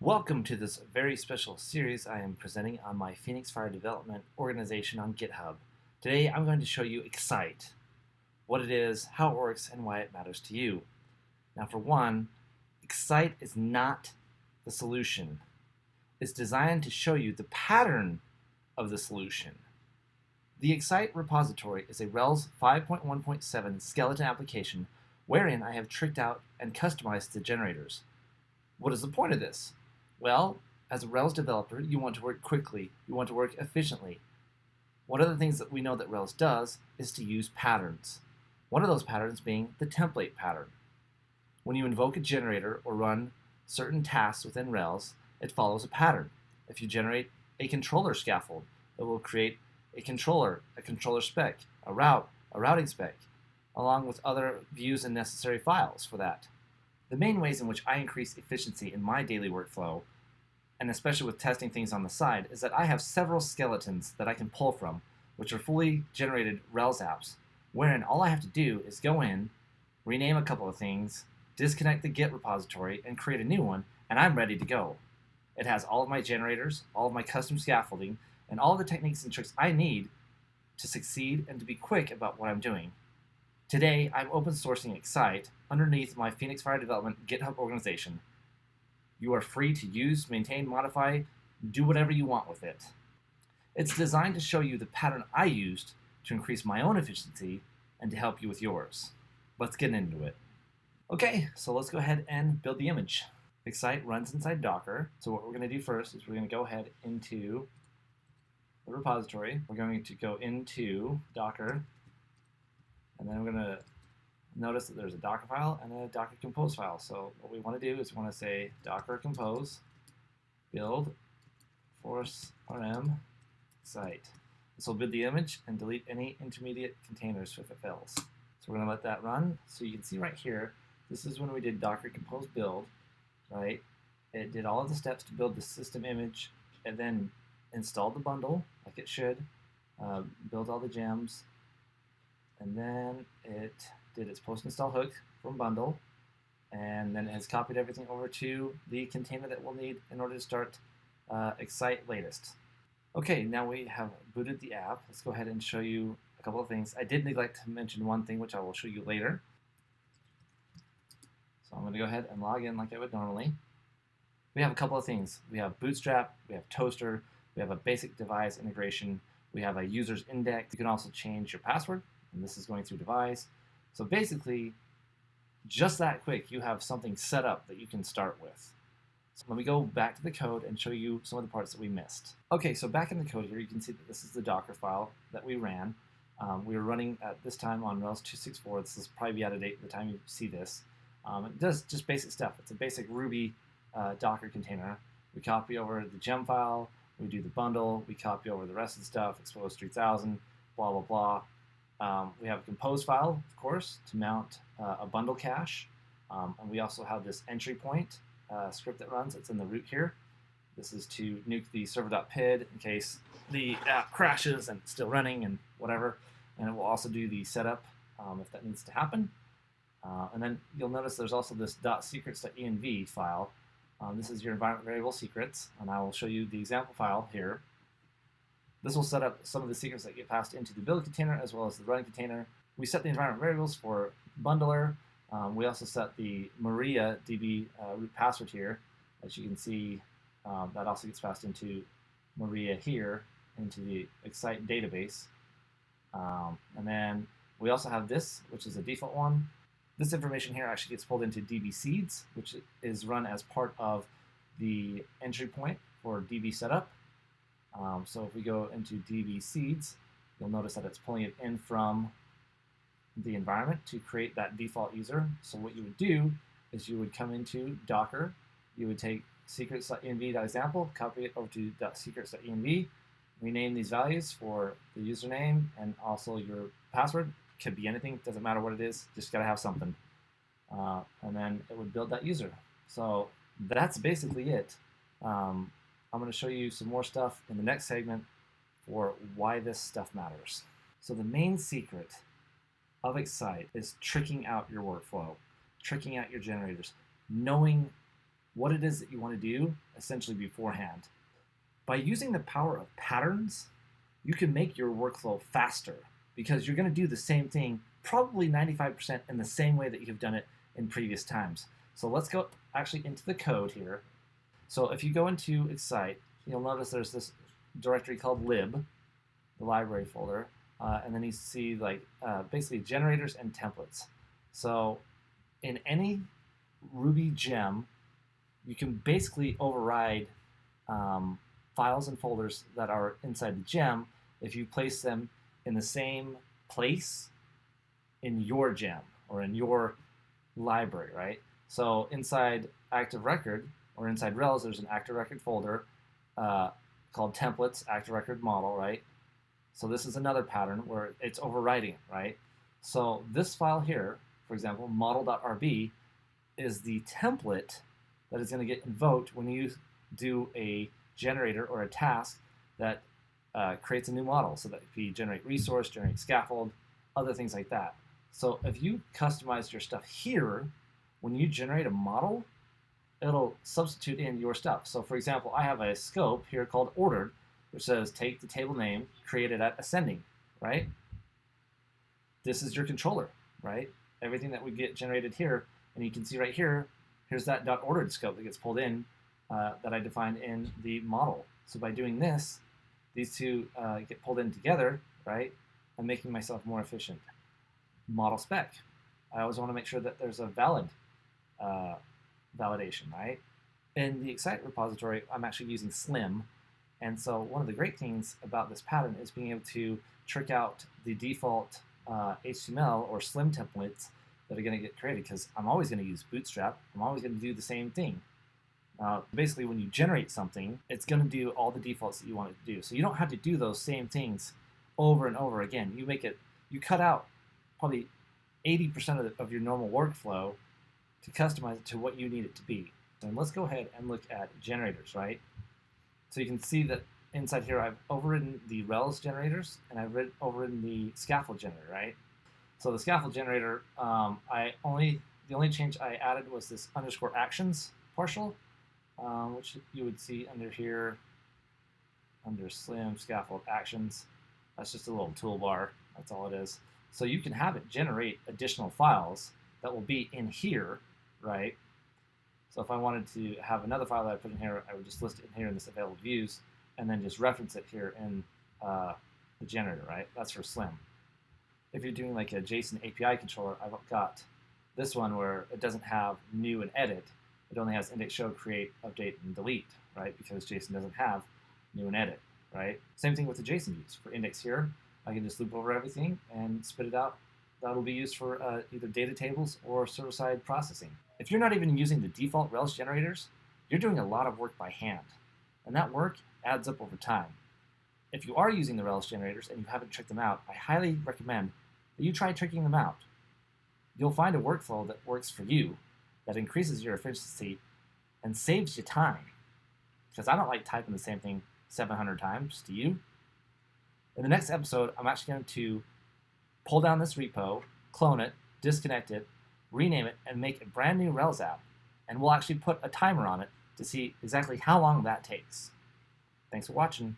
Welcome to this very special series I am presenting on my Phoenix Fire development organization on GitHub. Today I'm going to show you Excite, what it is, how it works, and why it matters to you. Now for one, Excite is not the solution. It's designed to show you the pattern of the solution. The Excite repository is a Rails 5.1.7 skeleton application wherein I have tricked out and customized the generators. What is the point of this? Well, as a Rails developer, you want to work quickly, you want to work efficiently. One of the things that we know that Rails does is to use patterns. One of those patterns being the template pattern. When you invoke a generator or run certain tasks within Rails, it follows a pattern. If you generate a controller scaffold, it will create a controller spec, a routing spec, along with other views and necessary files for that. The main ways in which I increase efficiency in my daily workflow, and especially with testing things on the side, is that I have several skeletons that I can pull from, which are fully generated Rails apps, wherein all I have to do is go in, rename a couple of things, disconnect the Git repository, and create a new one, and I'm ready to go. It has all of my generators, all of my custom scaffolding, and all of the techniques and tricks I need to succeed and to be quick about what I'm doing. Today, I'm open sourcing Excite underneath my Phoenix Fire Development GitHub organization. You are free to use, maintain, modify, do whatever you want with it. It's designed to show you the pattern I used to increase my own efficiency and to help you with yours. Let's get into it. Okay, so let's go ahead and build the image. Excite runs inside Docker. So what we're going to do first is we're going to go ahead into the repository. We're going to go into Docker. And then we're going to notice that there's a Docker file and a Docker compose file. So what we want to do is we want to say Docker compose build force rm site. This will build the image and delete any intermediate containers if it fails. So we're going to let that run. So you can see right here, this is when we did Docker compose build, right? It did all of the steps to build the system image and then installed the bundle like it should, build all the gems, and then it did its post-install hook from bundle, and then it has copied everything over to the container that we'll need in order to start Excite latest. Okay, now we have booted the app. Let's go ahead and show you a couple of things. I did neglect to mention one thing, which I will show you later. So I'm going to go ahead and log in like I would normally. We have a couple of things. We have Bootstrap, we have Toaster, we have a basic device integration, we have a user's index. You can also change your password, and this is going through device. So basically, just that quick, you have something set up that you can start with. So let me go back to the code and show you some of the parts that we missed. Okay, so back in the code here, you can see that this is the Docker file that we ran. We were running at this time on Rails 2.6.4. This is probably be out of date by the time you see this. It does just basic stuff. It's a basic Ruby Docker container. We copy over the gem file, we do the bundle, we copy over the rest of the stuff, expose 3000, blah, blah, blah. We have a compose file, of course, to mount a bundle cache. And we also have this entry point script that runs. It's in the root here. This is to nuke the server.pid in case the app crashes and it's still running and whatever. And it will also do the setup if that needs to happen. And then you'll notice there's also this .secrets.env file. This is your environment variable secrets, and I will show you the example file here. This will set up some of the secrets that get passed into the build container as well as the run container. We set the environment variables for bundler. We also set the Maria DB root password here. As you can see, that also gets passed into Maria here, into the Excite database. And then we also have this, which is a default one. This information here actually gets pulled into DB seeds, which is run as part of the entry point for DB setup. So if we go into DB seeds, you'll notice that it's pulling it in from the environment to create that default user. So what you would do is you would come into Docker, you would take secrets.env.example, copy it over to .secrets.env, rename these values for the username and also your password. Could be anything, doesn't matter what it is, just gotta have something. And then it would build that user. So that's basically it. I'm going to show you some more stuff in the next segment for why this stuff matters. So the main secret of Excite is tricking out your workflow, tricking out your generators, knowing what it is that you want to do essentially beforehand. By using the power of patterns, you can make your workflow faster because you're going to do the same thing probably 95% in the same way that you've done it in previous times. So let's go actually into the code here. So if you go into Excite, you'll notice there's this directory called lib, the library folder, and then you see like basically generators and templates. So in any Ruby gem, you can basically override files and folders that are inside the gem if you place them in the same place in your gem or in your library, right? So inside Active Record or inside Rails, there's an Active Record folder called templates, Active Record model, right? So this is another pattern where it's overriding, right? So this file here, for example, model.rb, is the template that is going to get invoked when you do a generator or a task that creates a new model. So that could be generate resource, generate scaffold, other things like that. So if you customize your stuff here, when you generate a model, it'll substitute in your stuff. So for example, I have a scope here called ordered, which says take the table name, create it at ascending, right? This is your controller, right? Everything that would get generated here, and you can see right here, here's that .ordered scope that gets pulled in that I defined in the model. So by doing this, these two get pulled in together, right? I'm making myself more efficient. Model spec. I always want to make sure that there's a valid validation, right? In the Excite repository, I'm actually using Slim. And so one of the great things about this pattern is being able to trick out the default HTML or Slim templates that are going to get created, because I'm always going to use Bootstrap. I'm always going to do the same thing. Basically, when you generate something, it's going to do all the defaults that you want it to do. So you don't have to do those same things over and over again. You cut out probably 80% of your normal workflow to customize it to what you need it to be. And let's go ahead and look at generators, right? So you can see that inside here I've overridden the Rails generators and I've overridden the Scaffold Generator, right? So the Scaffold Generator, the only change I added was this _actions partial, which you would see under here, under Slim Scaffold Actions. That's just a little toolbar. That's all it is. So you can have it generate additional files that will be in here, right? So if I wanted to have another file that I put in here, I would just list it in here in this available views, and then just reference it here in the generator, right? That's for Slim. If you're doing like a JSON API controller, I've got this one where it doesn't have new and edit. It only has index show, create, update, and delete, right? Because JSON doesn't have new and edit, right? Same thing with the JSON views. For index here, I can just loop over everything and spit it out. That'll be used for either data tables or server-side processing. If you're not even using the default Rails generators, you're doing a lot of work by hand, and that work adds up over time. If you are using the Rails generators and you haven't tricked them out, I highly recommend that you try tricking them out. You'll find a workflow that works for you, that increases your efficiency and saves you time. Because I don't like typing the same thing 700 times, do you? In the next episode, I'm actually going to pull down this repo, clone it, disconnect it, rename it, and make a brand new Rails app. And we'll actually put a timer on it to see exactly how long that takes. Thanks for watching.